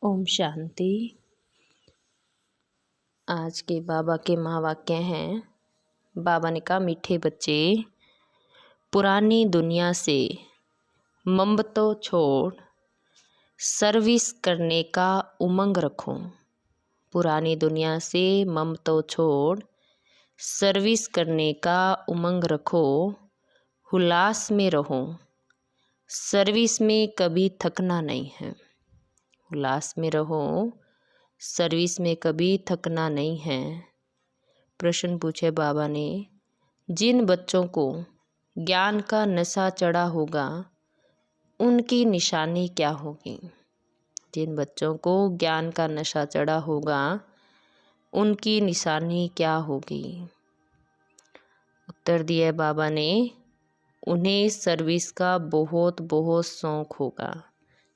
ओम शांति। आज के बाबा के महावाक्य हैं। बाबा ने कहा, मीठे बच्चे, पुरानी दुनिया से मोहब्बतों छोड़ सर्विस करने का उमंग रखो। पुरानी दुनिया से मोहब्बतों छोड़ सर्विस करने का उमंग रखो। उल्लास में रहो, सर्विस में कभी थकना नहीं है। उल्लास में रहो, सर्विस में कभी थकना नहीं है। प्रश्न पूछे बाबा ने, जिन बच्चों को ज्ञान का नशा चढ़ा होगा उनकी निशानी क्या होगी? जिन बच्चों को ज्ञान का नशा चढ़ा होगा उनकी निशानी क्या होगी? उत्तर दिया बाबा ने, उन्हें सर्विस का बहुत बहुत शौक़ होगा।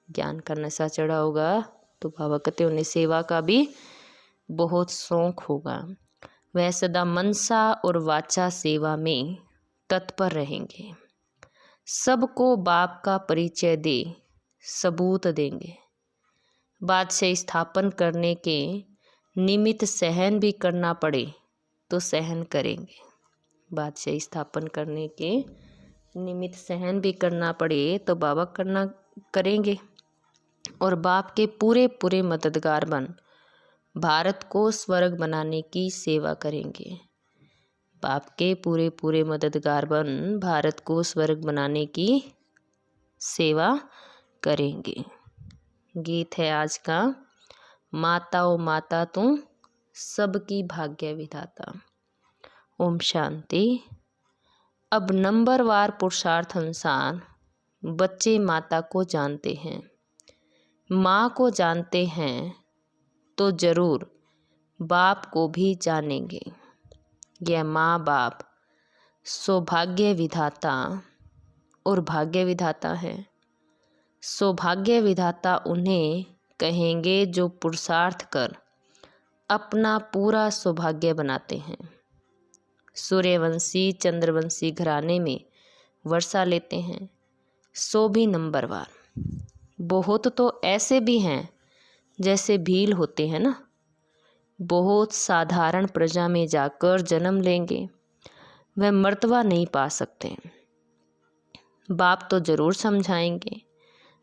ज्ञान का नशा चढ़ा होगा तो बाबा कहते उन्हें सेवा का भी बहुत शौक़ होगा। वह सदा मनसा और वाचा सेवा में तत्पर रहेंगे। सबको बाप का परिचय दे सबूत देंगे। बादशाह स्थापन करने के निमित्त सहन भी करना पड़े तो सहन करेंगे। बादशाह स्थापन करने के निमित्त सहन भी करना पड़े तो बाबा करेंगे। और बाप के पूरे पूरे मददगार बन भारत को स्वर्ग बनाने की सेवा करेंगे। बाप के पूरे पूरे मददगार बन भारत को स्वर्ग बनाने की सेवा करेंगे। गीत है आज का, माता ओ माता तू सबकी भाग्य विधाता। ओम शांति। अब नंबरवार पुरुषार्थ अनुसार बच्चे माता को जानते हैं, माँ को जानते हैं तो ज़रूर बाप को भी जानेंगे। यह माँ बाप सौभाग्य विधाता और भाग्य विधाता है। सौभाग्य विधाता उन्हें कहेंगे जो पुरुषार्थ कर अपना पूरा सौभाग्य बनाते हैं। सूर्यवंशी चंद्रवंशी घराने में वर्षा लेते हैं, सो भी नंबरवार। बहुत तो ऐसे भी हैं जैसे भील होते हैं ना, बहुत साधारण प्रजा में जाकर जन्म लेंगे, वह मर्तबा नहीं पा सकते। बाप तो ज़रूर समझाएंगे,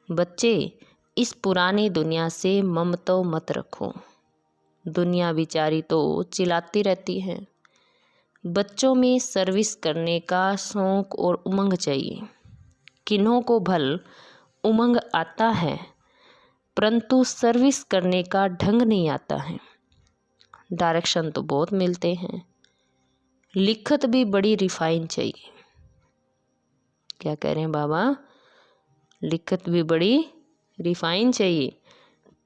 बच्चे इस पुरानी दुनिया से ममता मत रखो। दुनिया बेचारी तो चिल्लाती रहती है। बच्चों में सर्विस करने का शौक़ और उमंग चाहिए। किन्हों को भल उमंग आता है परंतु सर्विस करने का ढंग नहीं आता है। डायरेक्शन तो बहुत मिलते हैं, लिखत भी बड़ी रिफाइन चाहिए। क्या कह रहे हैं बाबा? लिखत भी बड़ी रिफाइन चाहिए।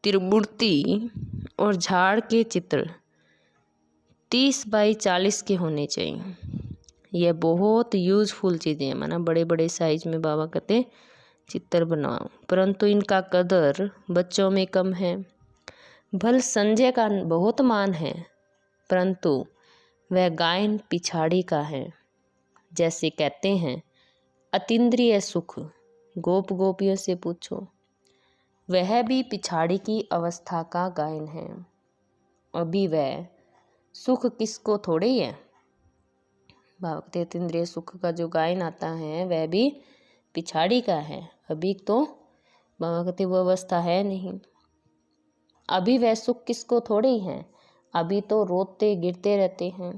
त्रिमूर्ति और झाड़ के चित्र 30 बाई 40 के होने चाहिए। यह बहुत यूजफुल चीज़ें हैं। माना बड़े बड़े साइज में बाबा कहते चित्र बनवाओ, परंतु इनका कदर बच्चों में कम है। भल संजय का बहुत मान है परंतु वह गायन पिछाड़ी का है। जैसे कहते हैं अतीन्द्रिय सुख गोप गोपियों से पूछो, वह भी पिछाड़ी की अवस्था का गायन है। अभी वह सुख किसको थोड़े ही है। बाबा कहते अतीन्द्रिय सुख का जो गायन आता है वह भी पिछाड़ी का है। अभी तो बाबा कहते वो अवस्था है नहीं। अभी वह सुख किसको थोड़े ही है। अभी तो रोते गिरते रहते हैं,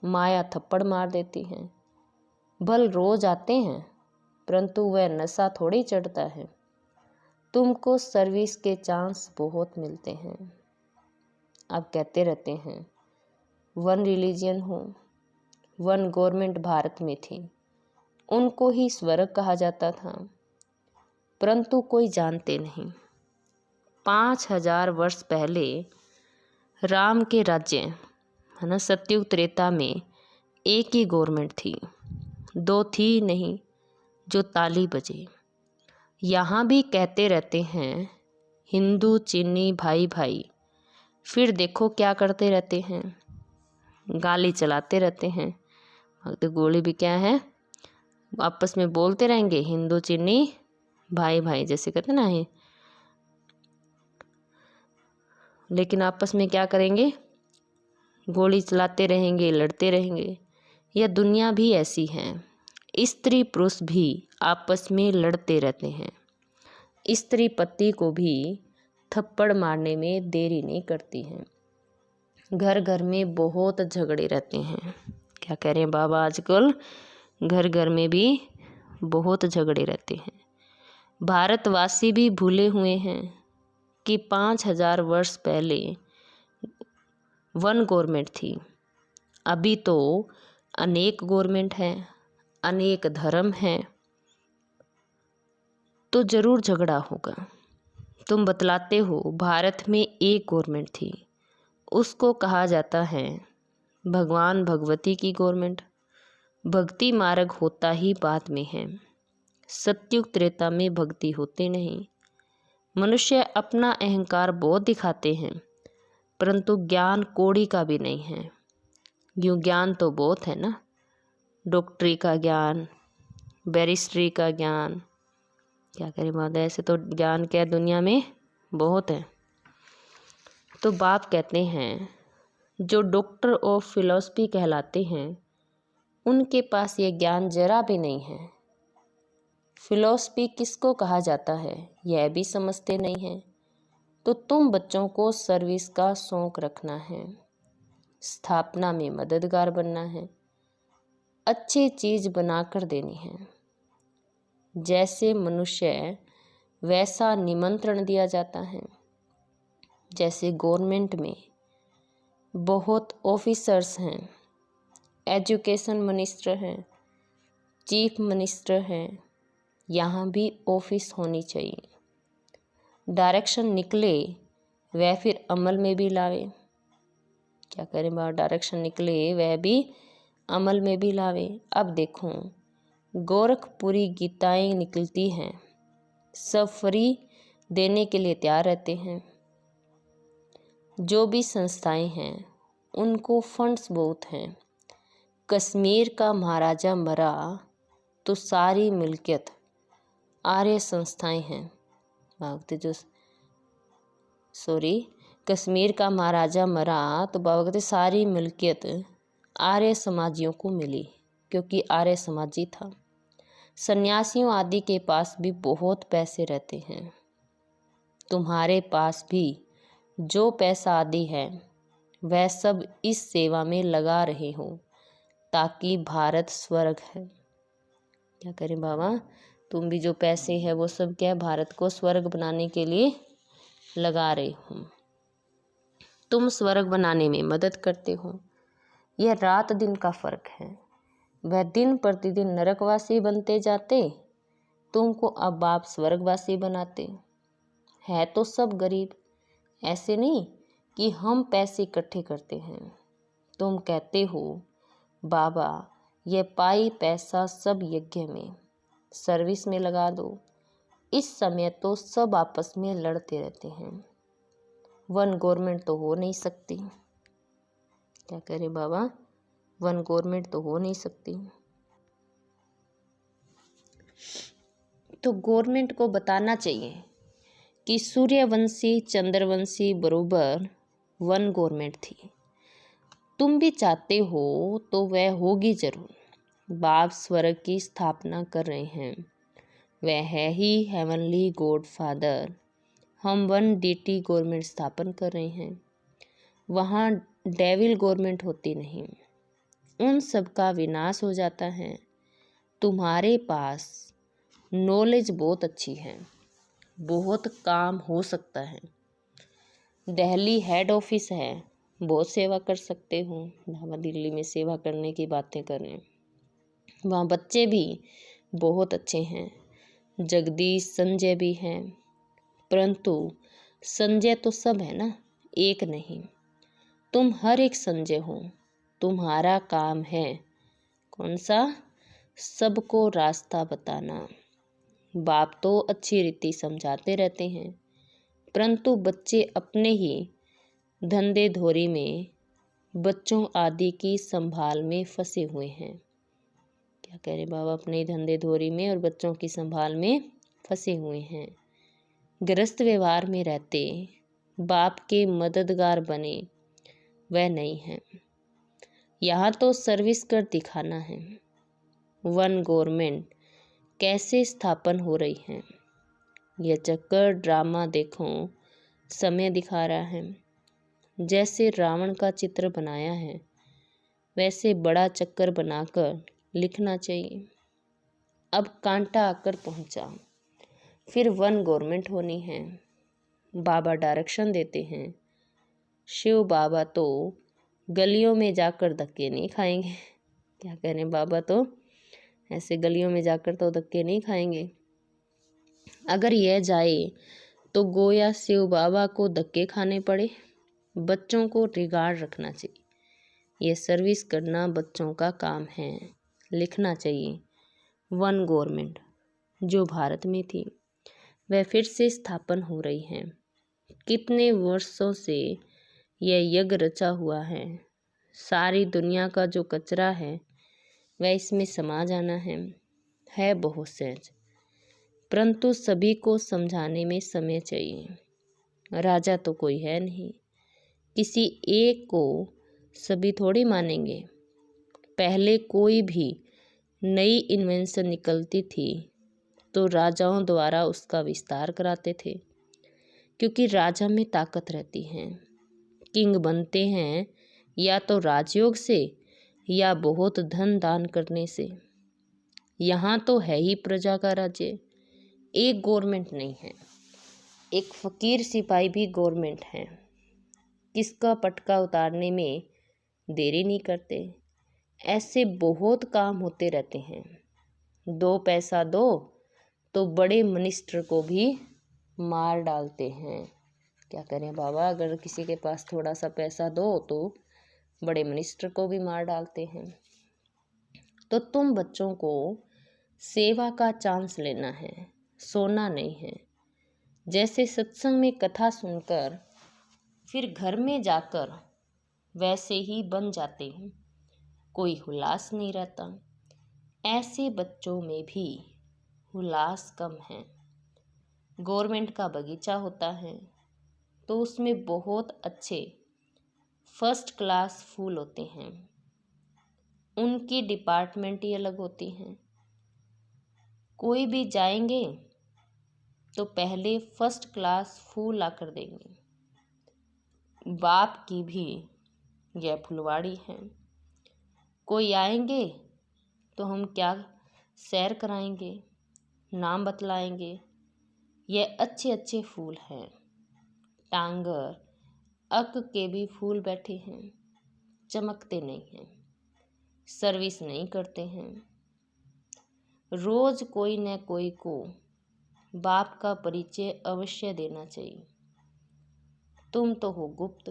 माया थप्पड़ मार देती है। भल रोज आते हैं परंतु वह नशा थोड़ी चढ़ता है। तुमको सर्विस के चांस बहुत मिलते हैं। अब कहते रहते हैं वन रिलीजन हो, वन गवर्नमेंट भारत में थी, उनको ही स्वर्ग कहा जाता था, परंतु कोई जानते नहीं। 5000 वर्ष पहले राम के राज्य है ना, सतयुग त्रेता में एक ही गवर्नमेंट थी, दो थी नहीं जो ताली बजे। यहाँ भी कहते रहते हैं हिंदू चीनी भाई भाई, फिर देखो क्या करते रहते हैं, गाली चलाते रहते हैं। तो गोली भी क्या है, आपस में बोलते रहेंगे हिंदू चीनी भाई भाई, जैसे कहते ना है। लेकिन आपस में क्या करेंगे, गोली चलाते रहेंगे, लड़ते रहेंगे। यह दुनिया भी ऐसी है, स्त्री पुरुष भी आपस में लड़ते रहते हैं। स्त्री पति को भी थप्पड़ मारने में देरी नहीं करती है। घर घर में बहुत झगड़े रहते हैं। क्या कह रहे हैं बाबा, आजकल घर घर में भी बहुत झगड़े रहते हैं। भारतवासी भी भूले हुए हैं कि 5000 वर्ष पहले वन गवर्नमेंट थी। अभी तो अनेक गवर्नमेंट हैं, अनेक धर्म हैं, तो ज़रूर झगड़ा होगा। तुम बतलाते हो भारत में एक गवर्नमेंट थी, उसको कहा जाता है भगवान भगवती की गवर्नमेंट। भक्ति मार्ग होता ही बाद में है, सतयुग त्रेता में भक्ति होती नहीं। मनुष्य अपना अहंकार बहुत दिखाते हैं, परंतु ज्ञान कौड़ी का भी नहीं है। यूँ ज्ञान तो बहुत है ना, डॉक्टरी का ज्ञान, बैरिस्ट्री का ज्ञान, क्या करें महोदय, ऐसे तो ज्ञान क्या दुनिया में बहुत है। तो बाप कहते हैं जो डॉक्टर ऑफ फिलॉसफी कहलाते हैं उनके पास ये ज्ञान जरा भी नहीं है। फिलॉसफी किसको कहा जाता है यह भी समझते नहीं हैं। तो तुम बच्चों को सर्विस का शौक रखना है, स्थापना में मददगार बनना है, अच्छी चीज़ बनाकर देनी है। जैसे मनुष्य वैसा निमंत्रण दिया जाता है। जैसे गवर्नमेंट में बहुत ऑफिसर्स हैं, एजुकेशन मिनिस्टर हैं, चीफ मिनिस्टर हैं, यहाँ भी ऑफिस होनी चाहिए। डायरेक्शन निकले वह फिर अमल में भी लावे। क्या करें बाबा, डायरेक्शन निकले वह भी अमल में भी लावे। अब देखो गोरखपुरी गीताएं निकलती हैं, सब फ्री देने के लिए तैयार रहते हैं। जो भी संस्थाएं हैं उनको फंड्स बहुत हैं। कश्मीर का महाराजा मरा तो सारी मिल्कियत आर्य संस्थाएं हैं। भागते जो कश्मीर का महाराजा मरा तो बाबा कहते सारी मिल्कियत आर्य समाजियों को मिली, क्योंकि आर्य समाजी था। सन्यासियों आदि के पास भी बहुत पैसे रहते हैं। तुम्हारे पास भी जो पैसा आदि है वह सब इस सेवा में लगा रहे हो, ताकि भारत स्वर्ग है। क्या करें बाबा, तुम भी जो पैसे है वो सब क्या है, भारत को स्वर्ग बनाने के लिए लगा रहे हो। तुम स्वर्ग बनाने में मदद करते हो। यह रात दिन का फर्क है। वह दिन प्रतिदिन नरकवासी बनते जाते, तुमको अब बाप स्वर्गवासी बनाते। है तो सब गरीब, ऐसे नहीं कि हम पैसे इकट्ठे करते हैं। तुम कहते हो बाबा ये पाई पैसा सब यज्ञ में सर्विस में लगा दो। इस समय तो सब आपस में लड़ते रहते हैं, वन गवर्नमेंट तो हो नहीं सकती। क्या करें बाबा, वन गवर्नमेंट तो हो नहीं सकती। तो गवर्नमेंट को बताना चाहिए कि सूर्यवंशी चंद्रवंशी बरोबर वन गवर्नमेंट थी। तुम भी चाहते हो तो वह होगी जरूर। बाप स्वर्ग की स्थापना कर रहे हैं, वह है ही हेवनली गॉड फादर। हम वन डीटी गवर्नमेंट स्थापन कर रहे हैं, वहाँ डेविल गवर्नमेंट होती नहीं, उन सब का विनाश हो जाता है। तुम्हारे पास नॉलेज बहुत अच्छी है, बहुत काम हो सकता है। दिल्ली हेड ऑफिस है, बहुत सेवा कर सकते हो। बाबा दिल्ली में सेवा करने की बातें कर रहे हैं। वहाँ बच्चे भी बहुत अच्छे हैं, जगदीश संजय भी हैं, परंतु संजय तो सब है ना, एक नहीं। तुम हर एक संजय हो। तुम्हारा काम है कौन सा, सबको रास्ता बताना। बाप तो अच्छी रीति समझाते रहते हैं, परंतु बच्चे अपने ही धंधे धोरी में बच्चों आदि की संभाल में फंसे हुए हैं। क्या कह रहे बाबा, अपने धंधे धोरी में और बच्चों की संभाल में फंसे हुए हैं। गृहस्थ व्यवहार में रहते बाप के मददगार बने वह नहीं हैं। यहाँ तो सर्विस कर दिखाना है। वन गवर्नमेंट कैसे स्थापन हो रही है। यह चक्कर ड्रामा देखो समय दिखा रहा है। जैसे रावण का चित्र बनाया है वैसे बड़ा चक्कर बनाकर लिखना चाहिए। अब कांटा आकर पहुंचा, फिर वन गवर्नमेंट होनी है। बाबा डायरेक्शन देते हैं। शिव बाबा तो गलियों में जाकर धक्के नहीं खाएंगे। क्या कह रहे हैं बाबा, तो ऐसे गलियों में जाकर तो धक्के नहीं खाएंगे। अगर यह जाए तो गोया शिव बाबा को धक्के खाने पड़े। बच्चों को रिगार्ड रखना चाहिए। यह सर्विस करना बच्चों का काम है। लिखना चाहिए वन गवर्नमेंट जो भारत में थी वह फिर से स्थापन हो रही है। कितने वर्षों से यह यज्ञ रचा हुआ है। सारी दुनिया का जो कचरा है वह इसमें समा जाना है बहुत सहज, परंतु सभी को समझाने में समय चाहिए। राजा तो कोई है नहीं, किसी एक को सभी थोड़ी मानेंगे। पहले कोई भी नई इन्वेंशन निकलती थी तो राजाओं द्वारा उसका विस्तार कराते थे, क्योंकि राजा में ताकत रहती है। किंग बनते हैं या तो राजयोग से या बहुत धन दान करने से। यहाँ तो है ही प्रजा का राज्य, एक गवर्नमेंट नहीं है। एक फकीर सिपाही भी गवर्नमेंट है। किसका पटका उतारने में देरी नहीं करते। ऐसे बहुत काम होते रहते हैं। 2 पैसा दो तो बड़े मिनिस्टर को भी मार डालते हैं। क्या करें बाबा, अगर किसी के पास थोड़ा सा पैसा दो तो बड़े मिनिस्टर को भी मार डालते हैं। तो तुम बच्चों को सेवा का चांस लेना है, सोना नहीं है। जैसे सत्संग में कथा सुनकर फिर घर में जाकर वैसे ही बन जाते हैं, कोई उल्लास नहीं रहता। ऐसे बच्चों में भी उल्लास कम है। गवर्नमेंट का बगीचा होता है तो उसमें बहुत अच्छे फर्स्ट क्लास फूल होते हैं। उनकी डिपार्टमेंट ही अलग होती हैं। कोई भी जाएंगे तो पहले फर्स्ट क्लास फूल लाकर देंगे। बाप की भी यह फुलवाड़ी है। कोई आएंगे तो हम क्या सैर कराएंगे, नाम बतलाएंगे। यह अच्छे अच्छे फूल हैं। टांगर अक के भी फूल बैठे हैं, चमकते नहीं हैं, सर्विस नहीं करते हैं। रोज कोई न कोई को बाप का परिचय अवश्य देना चाहिए। तुम तो हो गुप्त,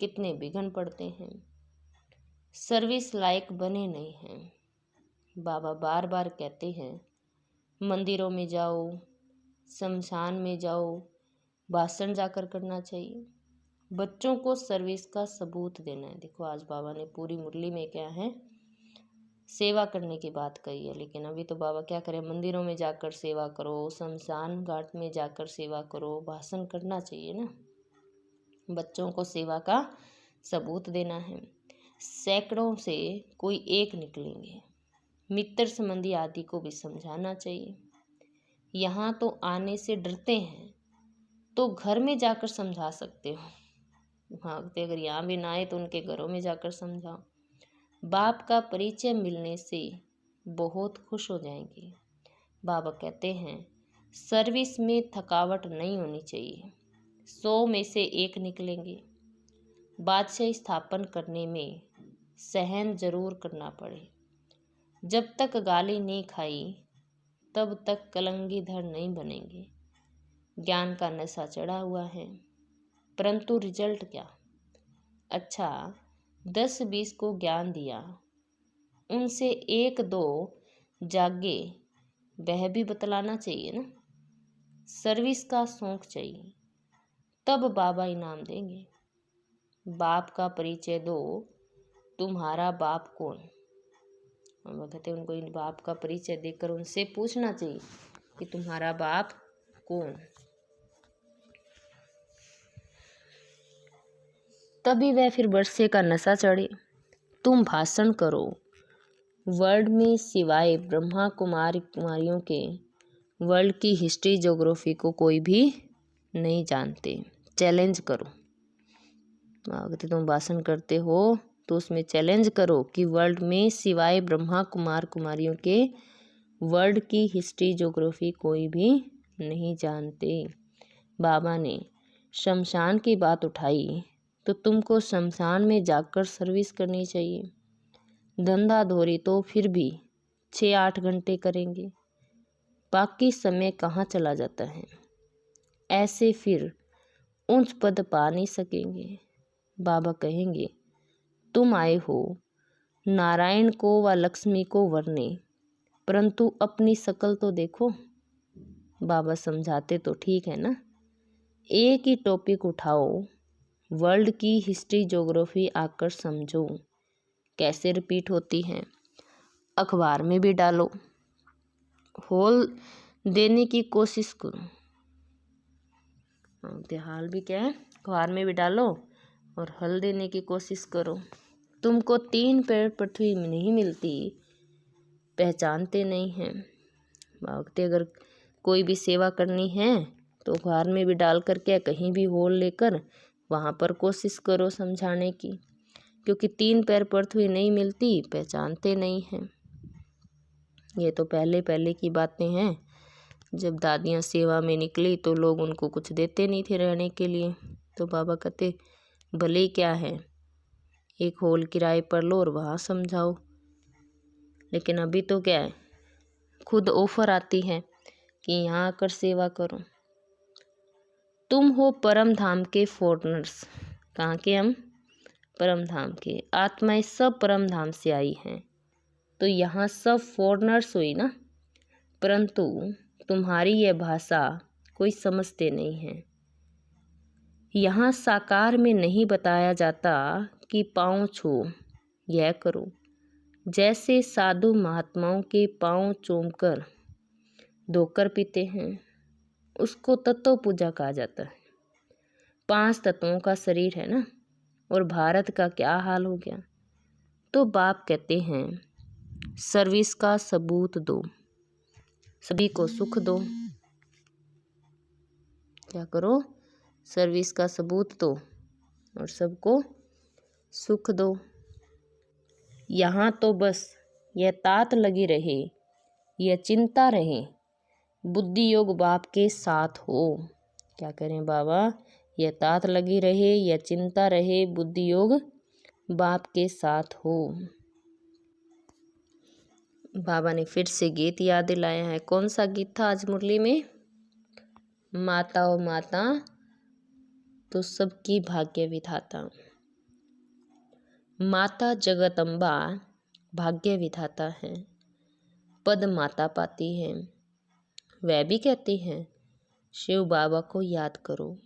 कितने बिघन पड़ते हैं, सर्विस लायक बने नहीं हैं। बाबा बार बार कहते हैं मंदिरों में जाओ, शमशान में जाओ, भाषण जाकर करना चाहिए। बच्चों को सर्विस का सबूत देना है। देखो आज बाबा ने पूरी मुरली में क्या है, सेवा करने की बात कही है। लेकिन अभी तो बाबा क्या करें, मंदिरों में जाकर सेवा करो, शमशान घाट में जाकर सेवा करो, भाषण करना चाहिए ना। बच्चों को सेवा का सबूत देना है। सैकड़ों से कोई एक निकलेंगे। मित्र संबंधी आदि को भी समझाना चाहिए। यहाँ तो आने से डरते हैं तो घर में जाकर समझा सकते हो। हाँ, अगर यहाँ भी ना आए तो उनके घरों में जाकर समझाओ। बाप का परिचय मिलने से बहुत खुश हो जाएंगे। बाबा कहते हैं सर्विस में थकावट नहीं होनी चाहिए। 100 में से 1 निकलेंगे। बादशाह स्थापन करने में सहन जरूर करना पड़े। जब तक गाली नहीं खाई तब तक कलंगीधर नहीं बनेंगे। ज्ञान का नशा चढ़ा हुआ है, परंतु रिजल्ट क्या। अच्छा 10-20 को ज्ञान दिया, उनसे 1-2 जागे, वह भी बतलाना चाहिए ना। सर्विस का शौक चाहिए, तब बाबा इनाम देंगे। बाप का परिचय दो, तुम्हारा बाप कौन। हम कहते हैं उनको इन बाप का परिचय देकर उनसे पूछना चाहिए कि तुम्हारा बाप कौन। तभी वह फिर वर्षे का नशा चढ़े। तुम भाषण करो, वर्ल्ड में सिवाय ब्रह्मा कुमारियों के वर्ल्ड की हिस्ट्री ज्योग्राफी को कोई भी नहीं जानते। चैलेंज करो। अगर तुम भाषण करते हो तो उसमें चैलेंज करो कि वर्ल्ड में सिवाय ब्रह्मा कुमारियों के वर्ल्ड की हिस्ट्री ज्योग्राफी कोई भी नहीं जानते। बाबा ने शमशान की बात उठाई तो तुमको शमशान में जाकर सर्विस करनी चाहिए। धंधा धोरी तो फिर भी 6-8 घंटे करेंगे, बाकी समय कहाँ चला जाता है। ऐसे फिर ऊंच पद पा नहीं सकेंगे। बाबा कहेंगे तुम आए हो नारायण को व लक्ष्मी को वरने, परंतु अपनी शकल तो देखो। बाबा समझाते तो ठीक है ना। एक ही टॉपिक उठाओ, वर्ल्ड की हिस्ट्री ज्योग्राफी आकर समझो कैसे रिपीट होती है। अखबार में भी डालो, होल देने की कोशिश करो। हाल भी क्या है, अखबार में भी डालो और हल देने की कोशिश करो। तुमको 3 पैर पृथ्वी में नहीं मिलती, पहचानते नहीं हैं। भागते अगर कोई भी सेवा करनी है तो अखबार में भी डाल करके कहीं भी होल लेकर वहाँ पर कोशिश करो समझाने की, क्योंकि 3 पैर पृथ्वी नहीं मिलती, पहचानते नहीं हैं। ये तो पहले की बातें हैं। जब दादियाँ सेवा में निकली तो लोग उनको कुछ देते नहीं थे रहने के लिए, तो बाबा कहते भले क्या है, एक होल किराए पर लो और वहाँ समझाओ। लेकिन अभी तो क्या है, खुद ऑफर आती है कि यहाँ आकर सेवा करो। तुम हो परम धाम के फॉरेनर्स। कहाँ के हम? परम धाम के। आत्माएं सब परम धाम से आई हैं, तो यहाँ सब फॉरेनर्स हुई ना। परंतु तुम्हारी यह भाषा कोई समझते नहीं है। यहाँ साकार में नहीं बताया जाता कि पाँव छू यह करो। जैसे साधु महात्माओं के पाँव चूमकर धोकर पीते हैं, उसको तत्व पूजा कहा जाता है। 5 तत्वों का शरीर है ना, और भारत का क्या हाल हो गया। तो बाप कहते हैं सर्विस का सबूत दो, सभी को सुख दो। क्या करो? सर्विस का सबूत दो और सबको सुख दो। यहाँ तो बस यह तात लगी रहे, यह चिंता रहे, बुद्धि योग बाप के साथ हो। क्या करें बाबा? यह तात लगी रहे, यह चिंता रहे, बुद्धि योग बाप के साथ हो। बाबा ने फिर से गीत याद दिलाया है। कौन सा गीत था आज मुरली में? माता ओ माता तो सबकी भाग्य विधाता। माता जगदम्बा भाग्य विधाता है, पद माता पाती है। वह भी कहती हैं शिव बाबा को याद करो।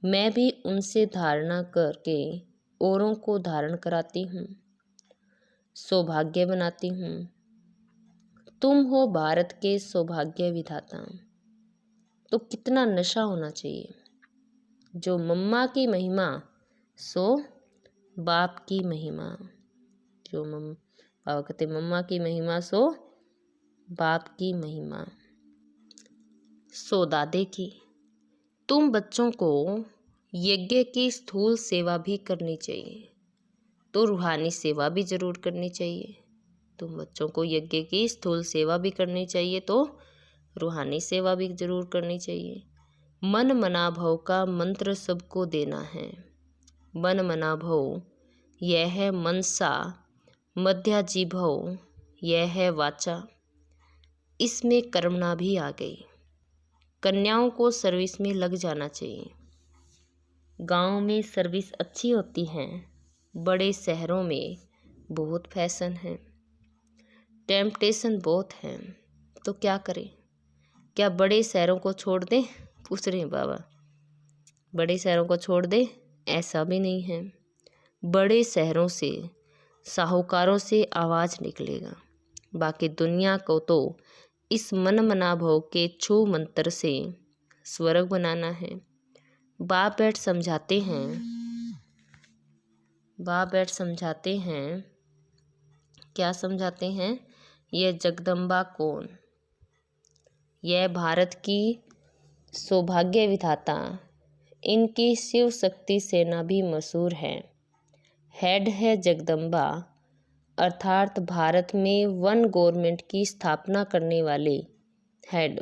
मैं भी उनसे धारणा करके औरों को धारण कराती हूँ, सौभाग्य बनाती हूँ। तुम हो भारत के सौभाग्य विधाता। तो कितना नशा होना चाहिए। जो मम्मा की महिमा सो बाप की महिमा। जो बाबा कहते मम्मा की महिमा सो बाप की महिमा। सो दादे की। तुम बच्चों को यज्ञ की स्थूल सेवा भी करनी चाहिए, तो रूहानी सेवा भी जरूर करनी चाहिए। तुम बच्चों को यज्ञ की स्थूल सेवा भी करनी चाहिए, तो रूहानी सेवा भी जरूर करनी चाहिए। मन मना भव का मंत्र सबको देना है। मन मना भव यह है मनसा, मध्याजी भव यह है वाचा। इसमें कर्मणा भी आ गई। कन्याओं को सर्विस में लग जाना चाहिए। गांव में सर्विस अच्छी होती है, बड़े शहरों में बहुत फैशन है, टेम्पटेशन बहुत है। तो क्या करें? क्या बड़े शहरों को छोड़ दें? पूछ रहे हैं बाबा। बड़े शहरों को छोड़ दें? ऐसा भी नहीं है। बड़े शहरों से, साहूकारों से आवाज़ निकलेगा। बाकी दुनिया को तो इस मन मना भव के छू मंत्र से स्वर्ग बनाना है। बाप बैठ समझाते हैं बाबेट समझाते हैं, क्या समझाते हैं? यह जगदम्बा कौन? यह भारत की सौभाग्य विधाता, इनकी शिव शक्ति सेना भी मशहूर है। हेड है जगदम्बा, अर्थात भारत में वन गवर्नमेंट की स्थापना करने वाले हेड।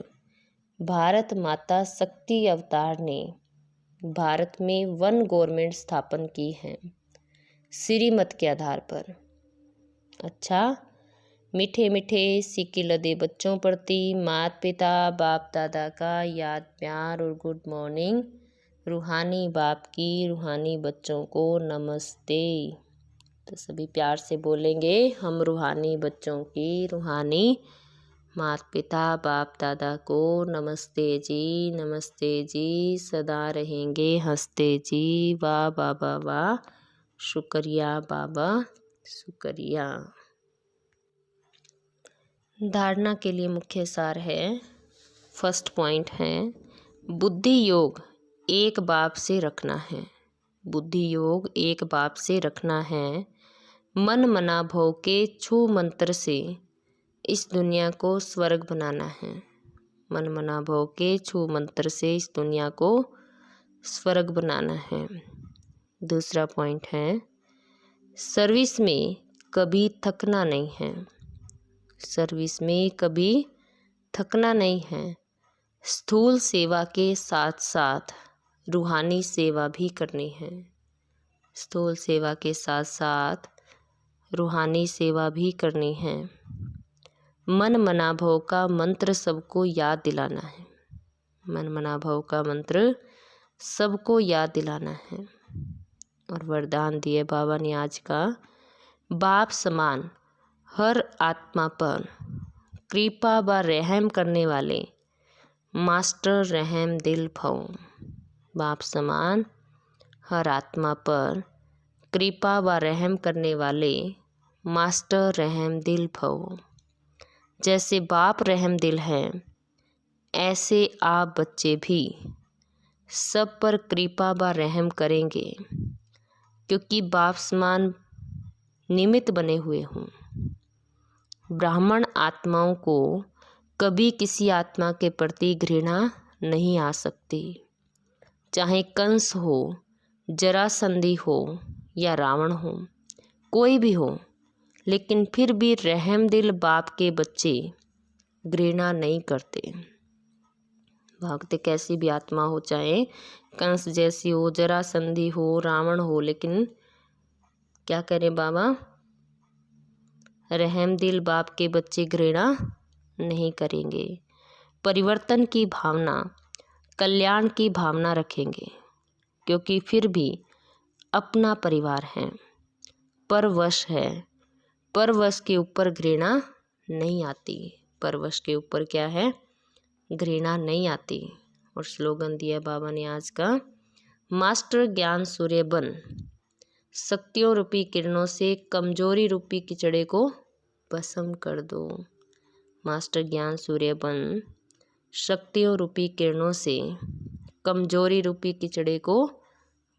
भारत माता शक्ति अवतार ने भारत में वन गवर्नमेंट स्थापन की है श्रीमत के आधार पर। अच्छा, मीठे मीठे सिक्के लदे बच्चों प्रति माता पिता बाप दादा का याद प्यार और गुड मॉर्निंग। रूहानी बाप की रूहानी बच्चों को नमस्ते। तो सभी प्यार से बोलेंगे, हम रूहानी बच्चों की रूहानी माता पिता बाप दादा को नमस्ते जी, सदा रहेंगे हंसते जी। वाह बाबा वाह, शुक्रिया बाबा शुक्रिया। धारणा के लिए मुख्य सार है, फर्स्ट पॉइंट है, बुद्धि योग एक बाप से रखना है। बुद्धि योग एक बाप से रखना है। मन मना भव के छू मंत्र से इस दुनिया को स्वर्ग बनाना है। मन मना भव के छू मंत्र से इस दुनिया को स्वर्ग बनाना है। दूसरा पॉइंट है, सर्विस में कभी थकना नहीं है। सर्विस में कभी थकना नहीं है। स्थूल सेवा के साथ साथ रूहानी सेवा भी करनी है। स्थूल सेवा के साथ साथ रूहानी सेवा भी करनी है। मन मना भव का मंत्र सबको याद दिलाना है। मन मना भव का मंत्र सबको याद दिलाना है। और वरदान दिए बाबा ने आज का, बाप समान हर आत्मा पर कृपा व रहम करने वाले मास्टर रहम दिल भव। बाप समान हर आत्मा पर कृपा व रहम करने वाले मास्टर रहम दिल भव। जैसे बाप रहम दिल हैं, ऐसे आप बच्चे भी सब पर कृपा व रहम करेंगे, क्योंकि बाप समान निमित्त बने हुए हों। ब्राह्मण आत्माओं को कभी किसी आत्मा के प्रति घृणा नहीं आ सकती, चाहे कंस हो, जरासंधी हो या रावण हो, कोई भी हो, लेकिन फिर भी रहम दिल बाप के बच्चे घृणा नहीं करते। भागते कैसी भी आत्मा हो, चाहे कंस जैसी हो, जरासंधी हो, रावण हो, लेकिन क्या करें बाबा, रहम दिल बाप के बच्चे घृणा नहीं करेंगे। परिवर्तन की भावना, कल्याण की भावना रखेंगे, क्योंकि फिर भी अपना परिवार है, परवश है। परवश के ऊपर घृणा नहीं आती। परवश के ऊपर क्या है, घृणा नहीं आती। और स्लोगन दिया बाबा ने आज का, मास्टर ज्ञान सूर्य बन, शक्तियों रूपी किरणों से कमजोरी रूपी कीचड़े को भस्म कर दो। मास्टर ज्ञान सूर्य बन, शक्तियों रूपी किरणों से कमजोरी रूपी कीचड़े को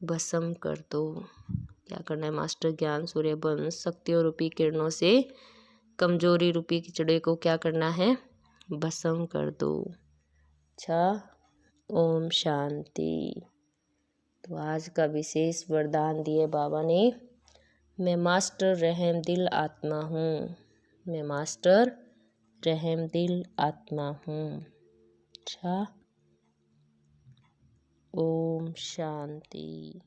भस्म कर दो। क्या करना है, मास्टर ज्ञान सूर्य बन, शक्तियों रूपी किरणों से कमजोरी रूपी कीचड़े को क्या करना है, भस्म कर दो। अच्छा, ओम शांति। तो आज का विशेष वरदान दिए बाबा ने, मैं मास्टर रहम दिल आत्मा हूँ। मैं मास्टर रहम दिल आत्मा हूँ। अच्छा, ओम शांति।